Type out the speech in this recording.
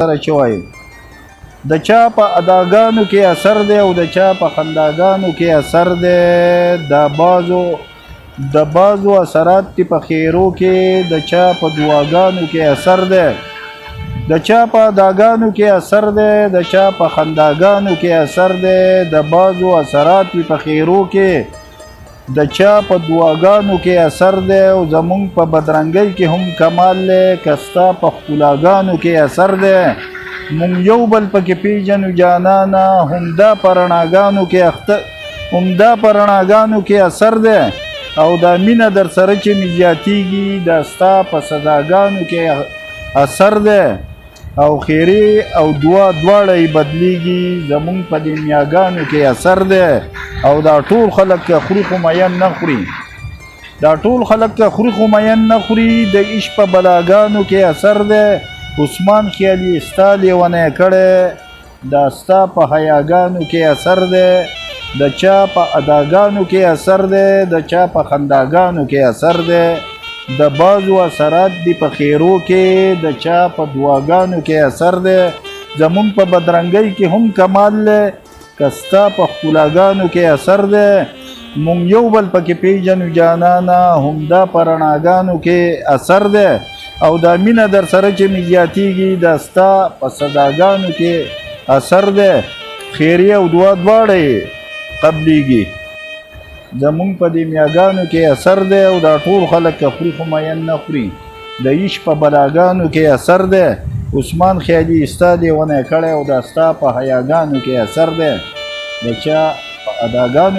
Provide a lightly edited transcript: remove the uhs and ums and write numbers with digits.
سره چوي د چا په اداګانو کې اثر دی او د چا په خنداګانو کې اثر دی د بازو اثرات تی په خیرو کې د چا په دعاګانو کې اثر دی د چا په اداګانو کې اثر دی د چا په خنداګانو کې اثر دی د بازو اثرات تی په خیرو کې د چا په دعاګانو کې اثر دی او زمونږ په بدرنګۍ کې هم کمال دی کستا په ښکلاګانو کې اثر دی مونږ یو بل پکې پیژنو جانانا همدا په رڼاګانو کې اثر دی او دا مینه در سره چې مې زیاتیږي دا ستا په صداګانو کې اثر دی او خیرې او دعا دواړه یې بدلیږي زمونږ په دې میاګانو کې اثر دی او دا ټول خلک که خوري خو مین نه خوري د عشق په بلاګانو کې اثر دی عثمان خیالي ستا لیونی کړی دا ستا په حیاګانو کې اثر دی د چا په اداګانو کې اثر دی د چا په خنداګانو کې اثر دی د بازو اثرات دی په خیرو کې د چا په دعاګانو کې اثر دی زمون په بدرنګۍ کې هم کمال دی کستا په ښکلاګانو کې اثر دی مونږ یو بل پکې پیژنو جانانا همدا په رڼاګانو کې اثر دی او دا مینه در سره چې مې زیاتیږي دا ستا په صداګانو کې اثر دی خیریه او دعا دواړه یې قبلیږي زمونږ په دې میاګانو کې اثر دی او دا ټول خلک که خوري خو مین نه خوري د عشق په بلاګانو کې اثر دی عثمان خیالي ستا لیونی کړی او دا ستا په حیاګانو کې اثر دی د چا په اداګانو